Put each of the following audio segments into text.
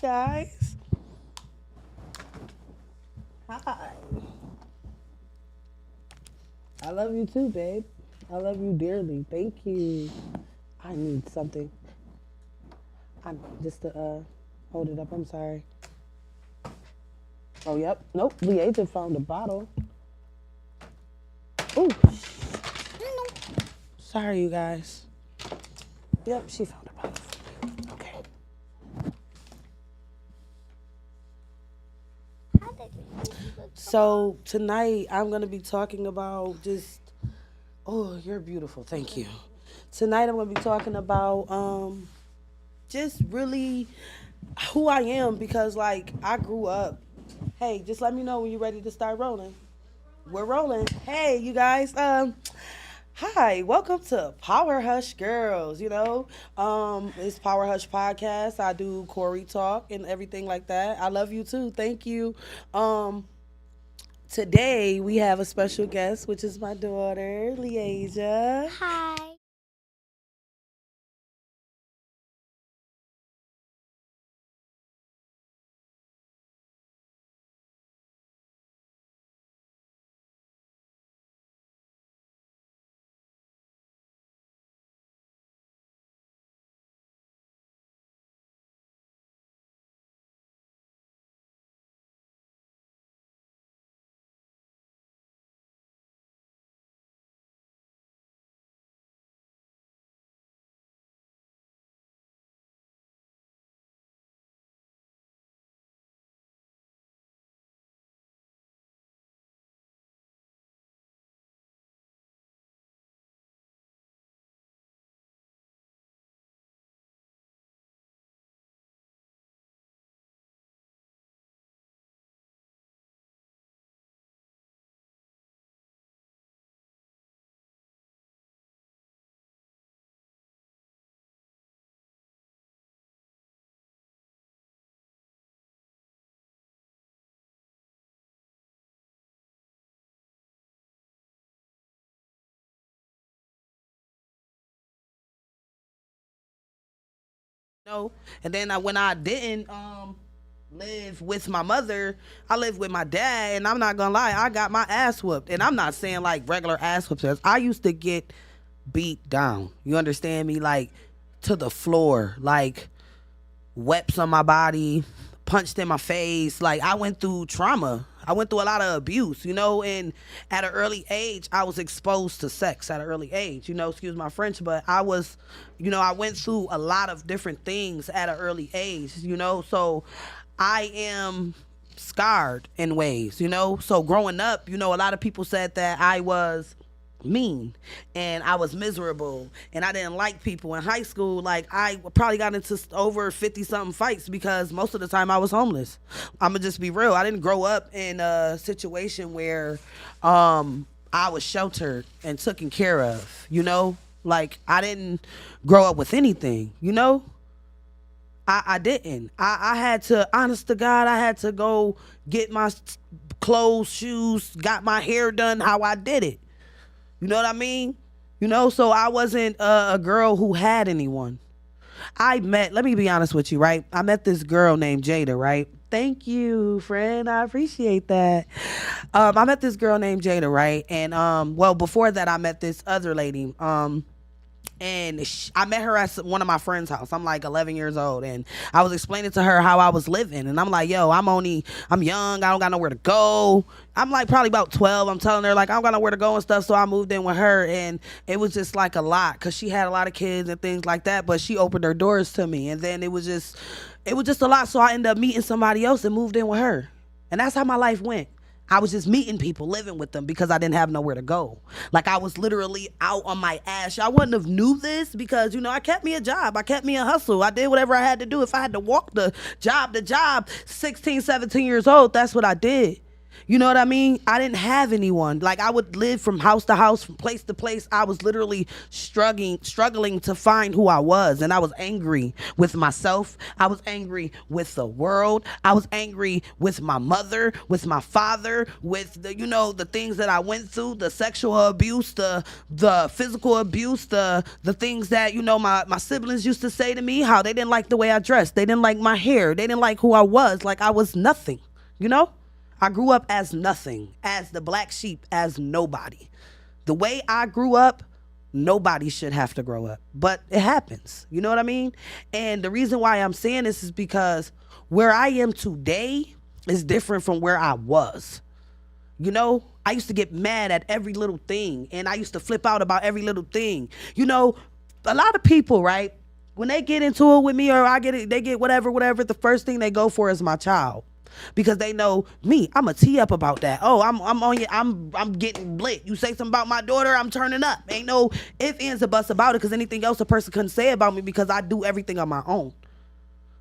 guys. Hi. I love you too, babe. I love you dearly. Thank you. I need something. I just to hold it up. I'm sorry. Oh, yep. Nope. Leasia found a bottle. Ooh. Sorry, you guys. Yep, she found a bottle. Okay. So tonight I'm gonna be talking about just. Oh, you're beautiful. Thank you. Tonight I'm gonna be talking about just really who I am because like I grew up. Hey, just let me know when you're ready to start rolling. We're rolling. Hey, you guys. Hi, welcome to Power Hush Girls. It's Power Hush podcast. I do Corey talk and everything like that. I love you too. Thank you. Today we have a special guest, which is my daughter, Leasia. Hi. No, and then when I didn't live with my mother, I lived with my dad, and I'm not gonna lie, I got my ass whooped, and I'm not saying like regular ass whoops. I used to get beat down. You understand me? Like to the floor, like webs on my body, punched in my face. Like I went through trauma. I went through a lot of abuse, and at an early age, I was exposed to sex at an early age, excuse my French, but I went through a lot of different things at an early age, so I am scarred in ways, so growing up, a lot of people said that I was mean and I was miserable and I didn't like people in high school. Like I probably got into over 50 something fights because most of the time I was homeless. I'm gonna just be real. I didn't grow up in a situation where I was sheltered and taken care of, like I didn't grow up with anything, I didn't. I had to, honest to God, I had to go get my clothes, shoes, got my hair done how I did it. You know what I mean? So I wasn't a girl who had anyone. Let me be honest with you, right? I met this girl named Jada, right? Thank you, friend. I appreciate that. I met this girl named Jada, right? And well, before that, I met this other lady. And I met her at one of my friends' house. I'm like 11 years old, and I was explaining to her how I was living, and I'm like, yo, I'm young, I don't got nowhere to go. I'm like probably about 12. I'm telling her like I don't got nowhere to go and stuff, so I moved in with her, and it was just like a lot because she had a lot of kids and things like that, but she opened her doors to me, and then it was just a lot, so I ended up meeting somebody else and moved in with her, and that's how my life went. I was just meeting people, living with them because I didn't have nowhere to go. Like I was literally out on my ass. I wouldn't have knew this because, I kept me a job. I kept me a hustle. I did whatever I had to do. If I had to walk the job to job, 16, 17 years old, that's what I did. You know what I mean? I didn't have anyone. Like I would live from house to house, from place to place. I was literally struggling to find who I was, and I was angry with myself. I was angry with the world. I was angry with my mother, with my father, with the the things that I went through, the sexual abuse, the physical abuse, the things that my siblings used to say to me, how they didn't like the way I dressed, they didn't like my hair, they didn't like who I was, like I was nothing, you know? I grew up as nothing, as the black sheep, as nobody. The way I grew up, nobody should have to grow up, but it happens. You know what I mean? And the reason why I'm saying this is because where I am today is different from where I was. I used to get mad at every little thing, and I used to flip out about every little thing. A lot of people, right? When they get into it with me, or they get whatever, the first thing they go for is my child. Because they know me, I'm a tee up about that. Oh, I'm on you. I'm getting lit. You say something about my daughter, I'm turning up. Ain't no ifs, ands, or buts about it. Because anything else a person couldn't say about me, because I do everything on my own.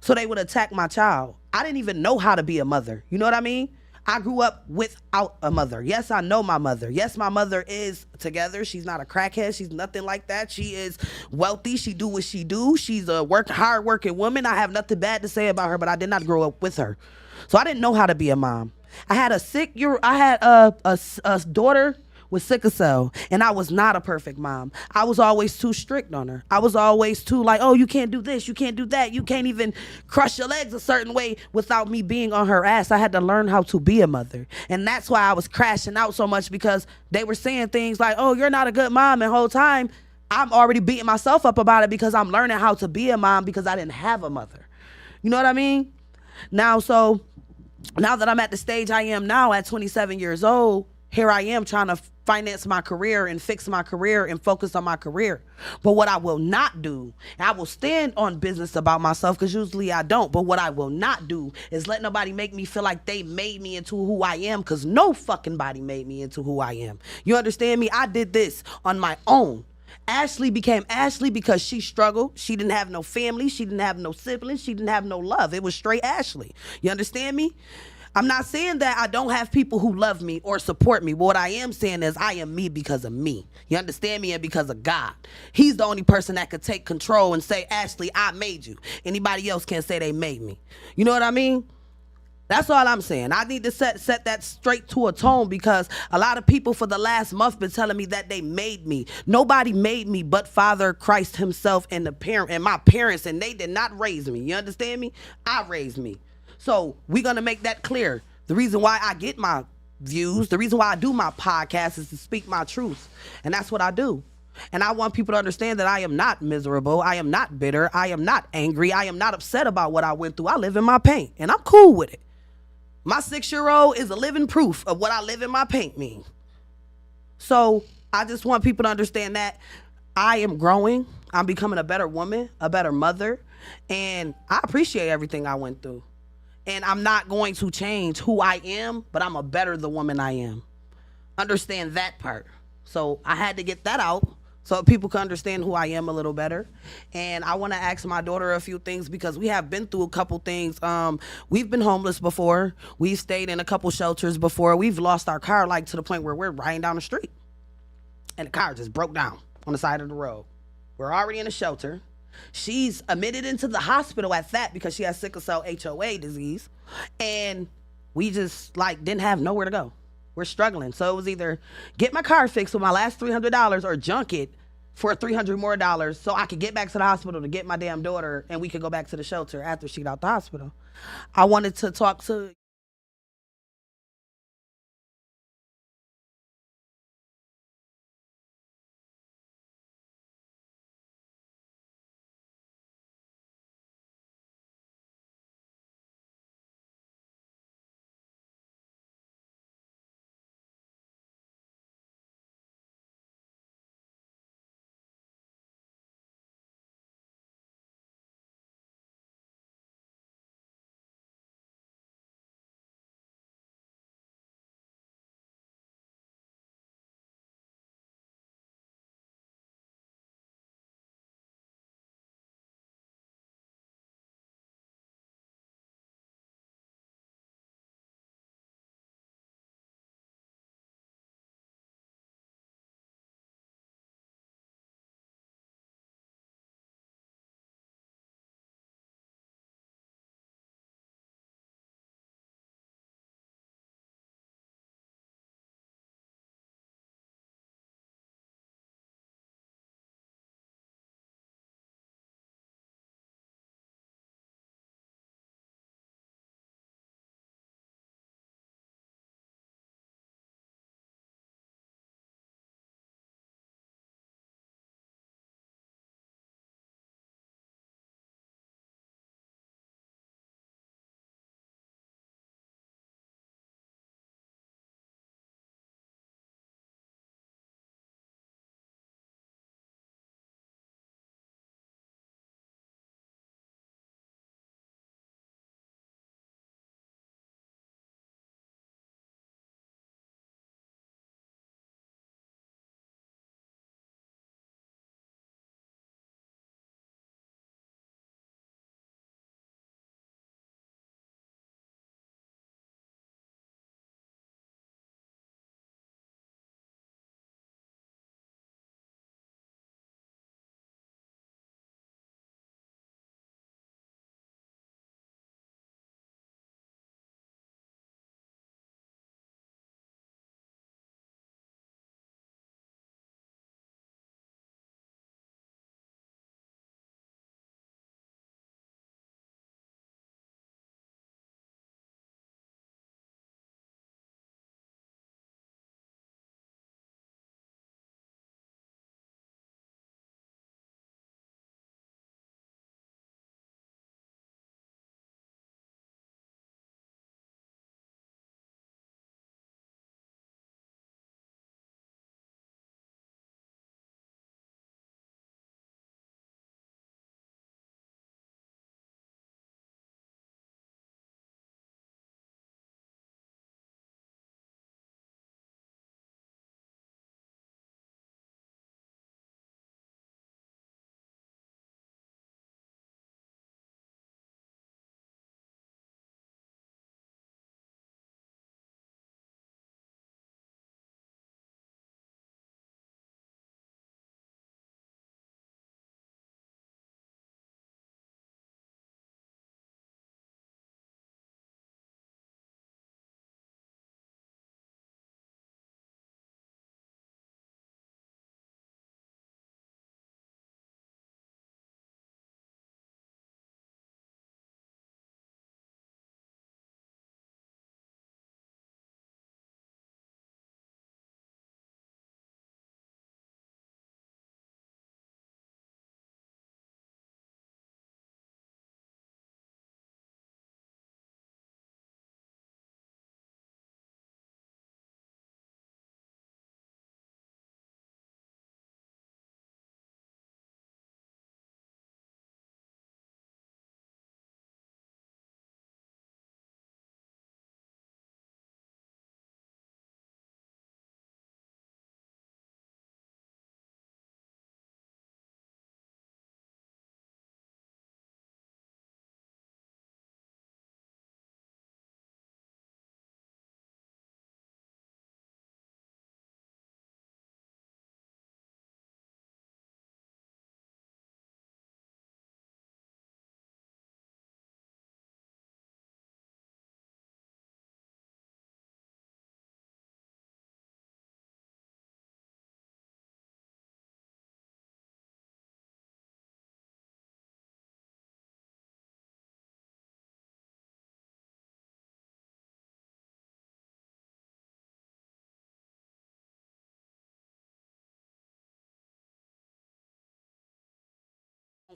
So they would attack my child. I didn't even know how to be a mother. You know what I mean? I grew up without a mother. Yes, I know my mother. Yes, my mother is together. She's not a crackhead. She's nothing like that. She is wealthy. She do what she do. She's a hard working woman. I have nothing bad to say about her, but I did not grow up with her. So I didn't know how to be a mom. I had a daughter with sickle cell, and I was not a perfect mom. I was always too strict on her. I was always too like, oh, you can't do this, you can't do that, you can't even crush your legs a certain way without me being on her ass. I had to learn how to be a mother. And that's why I was crashing out so much, because they were saying things like, oh, you're not a good mom, and the whole time I'm already beating myself up about it, because I'm learning how to be a mom because I didn't have a mother. You know what I mean? Now that I'm at the stage I am now at 27 years old, here I am trying to finance my career and fix my career and focus on my career. But what I will not do, and I will stand on business about myself, because usually I don't, but what I will not do is let nobody make me feel like they made me into who I am, because no fucking body made me into who I am. You understand me? I did this on my own. Ashley became Ashley because she struggled. She didn't have no family. She didn't have no siblings. She didn't have no love. It was straight Ashley. You understand me? I'm not saying that I don't have people who love me or support me. But what I am saying is I am me because of me. You understand me? And because of God. He's the only person that could take control and say, Ashley, I made you. Anybody else can't say they made me. You know what I mean? That's all I'm saying. I need to set that straight to a tone, because a lot of people for the last month been telling me that they made me. Nobody made me but Father Christ himself and my parents, and they did not raise me. You understand me? I raised me. So we're going to make that clear. The reason why I get my views, the reason why I do my podcast is to speak my truth. And that's what I do. And I want people to understand that I am not miserable. I am not bitter. I am not angry. I am not upset about what I went through. I live in my pain, and I'm cool with it. My 6-year-old is a living proof of what I live in my paint mean. So I just want people to understand that I am growing. I'm becoming a better woman, a better mother. And I appreciate everything I went through. And I'm not going to change who I am, but I'm a better the woman I am. Understand that part. So I had to get that out so people can understand who I am a little better. And I want to ask my daughter a few things, because we have been through a couple things. We've been homeless before. We've stayed in a couple shelters before. We've lost our car, like to the point where we're riding down the street and the car just broke down on the side of the road. We're already in a shelter. She's admitted into the hospital at that because she has sickle cell HOA disease. And we just didn't have nowhere to go. We're struggling. So it was either get my car fixed with my last $300 or junk it for $300 more so I could get back to the hospital to get my damn daughter, and we could go back to the shelter after she got out the hospital. I wanted to talk to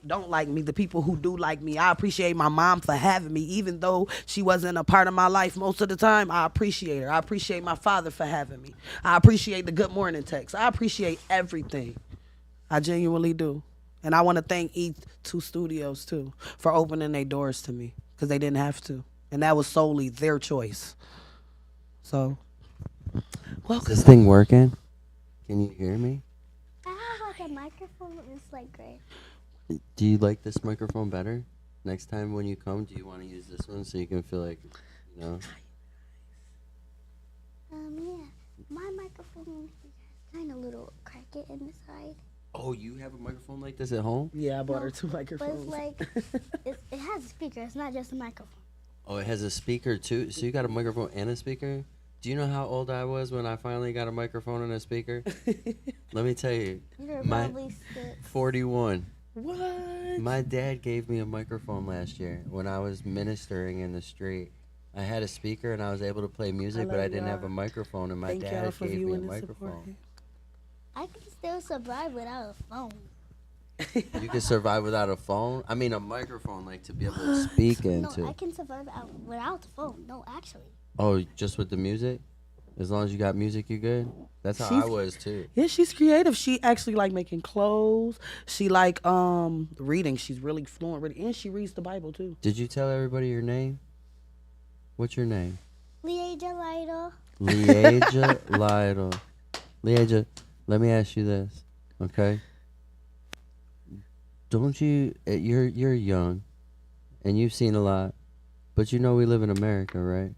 don't like me, the people who do like me. I appreciate my mom for having me, even though she wasn't a part of my life most of the time. I appreciate her. I appreciate my father for having me. I appreciate the good morning text. I appreciate everything. I genuinely do. And I want to thank E2 Studios too for opening their doors to me because they didn't have to. And that was solely their choice. So, Is this thing working? Can you hear me? I have like a microphone. It's like great. Do you like this microphone better? Next time when you come, do you want to use this one so you can feel like, you know? Yeah. My microphone has kind of little cracket in the side. Oh, you have a microphone like this at home? yeah, I bought her No, two But microphones. it's like, it has a speaker. It's not just a microphone. Oh, it has a speaker too. So you got a microphone and a speaker? Do you know how old I was when I finally got a microphone and a speaker? Let me tell you, You're my probably 6. 41. What? My dad gave me a microphone last year when I was ministering in the street. I had a speaker and I was able to play music, but I love didn't have y'all. a microphone, and my Thank y'all dad for gave me a viewing and microphone. supporting. I can still survive without a phone. You can survive without a phone? I mean, a microphone, like to be able to speak No, into. I can survive without the phone. No, actually. Oh, just with the music? As long as you got music, you good? That's how I She's- was too. Yeah, she's creative. She actually like making clothes. She like reading. She's really fluent reading, and she reads the Bible too. Did you tell everybody your name? What's your name? Leaja Lytle. Leaja Lytle. Leaja, let me ask you this, okay? Don't you? You're young, and you've seen a lot, but you know we live in America, right?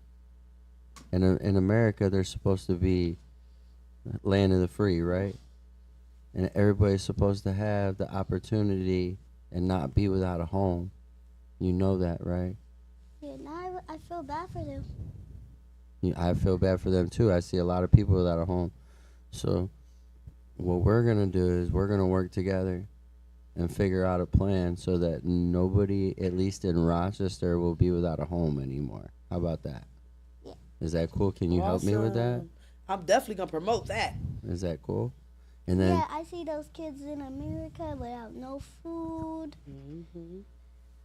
And in America, there's supposed to be land of the free, right? And everybody's supposed to have the opportunity and not be without a home. You know that, right? Yeah, now I feel bad for them. I feel bad for them too. I see a lot of people without a home. So what we're gonna do is we're gonna work together and figure out a plan so that nobody, at least in Rochester, will be without a home anymore. How about that? Yeah. Is that cool? Can you help me with that? Awesome. I'm definitely gonna promote that. Is that cool? And then Yeah, I see those kids in America without no food. Mm-hmm.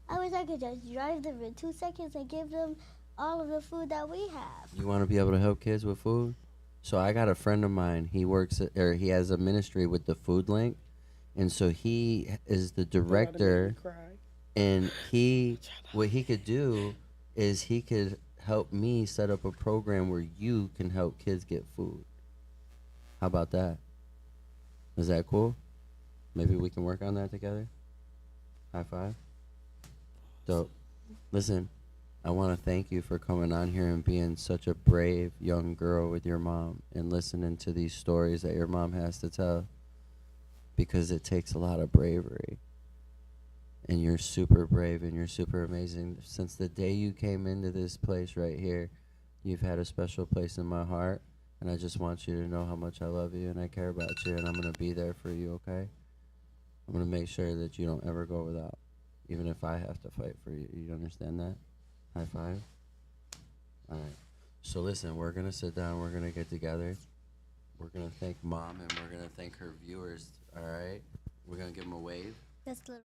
I wish I could just drive them in 2 seconds and give them all of the food that we have. you want to be able to help kids with food. So I got a friend of mine. He works or he has a ministry with the Food Link, and so he is the director. And what he could do is he could help me set up a program where you can help kids get food. How about that? Is that cool? Maybe we can work on that together. High five. Dope. Listen, I want to thank you for coming on here and being such a brave young girl with your mom and listening to these stories that your mom has to tell, because it takes a lot of bravery. And you're super brave and you're super amazing. Since the day you came into this place right here, you've had a special place in my heart. And I just want you to know how much I love you and I care about you, and I'm going to be there for you, okay? I'm going to make sure that you don't ever go without, even if I have to fight for you. You understand that? High five? All right. So listen, we're going to sit down. We're going to get together. We're going to thank Mom, and we're going to thank her viewers, all right? We're going to give them a wave. Just little.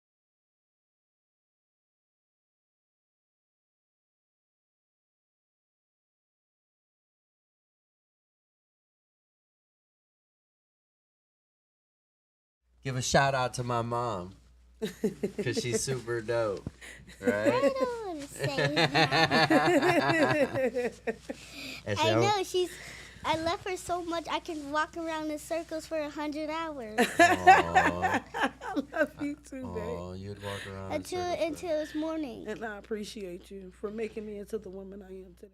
Give a shout out to my mom, because she's super dope, I right? don't want to say that. And I know she's. I love her so much. I can walk around in circles for 100 hours Aw. I love you too, babe. Oh, you'd walk around in until circles for- until it's morning. And I appreciate you for making me into the woman I am today.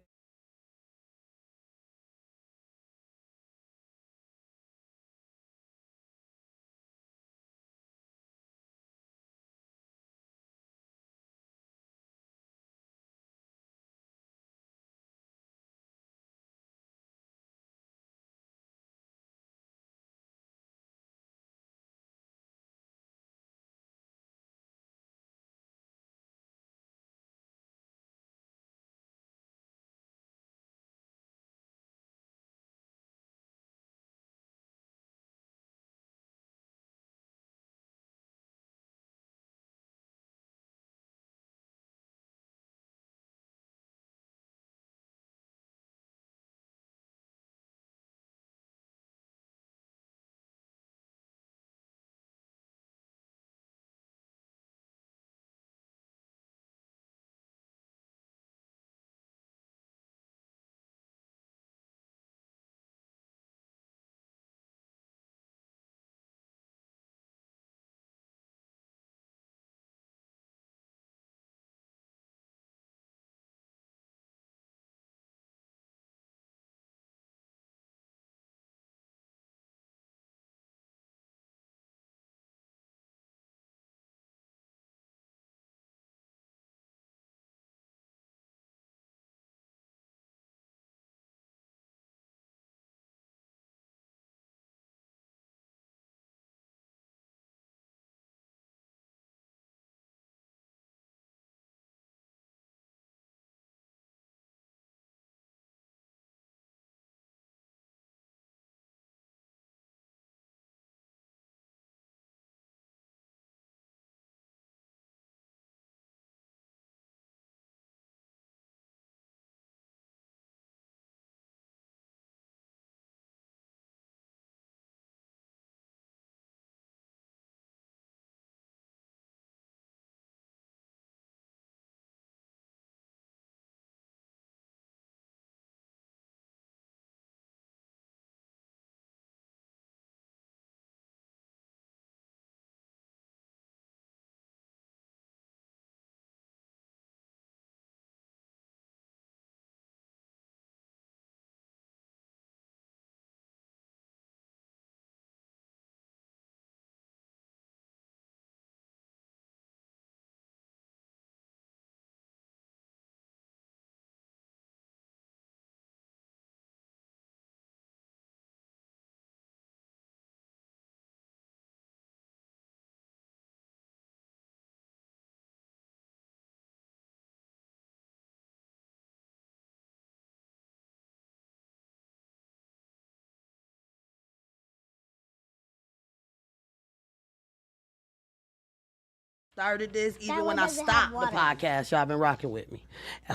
started this, even That when one I doesn't stopped have the water. podcast, y'all been rocking with me.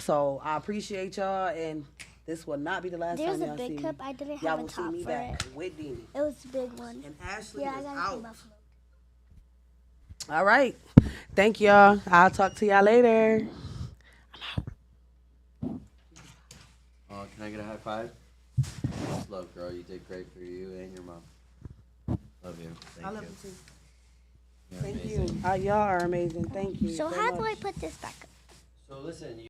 So I appreciate y'all, and this will not be the last There's time a y'all see big me. cup. I didn't Y'all have a will see top me for back it. with Deanie. It was a big one. And Ashley Yeah, I is got out. some buffalo. All right. Thank y'all. I'll talk to y'all later. Can I get a high five? Love, girl. You did great for you and your mom. Love you. Thank I love you. you too. You're Thank amazing. you. Y'all are amazing. Thank you. So how do I much. put this back up? So listen.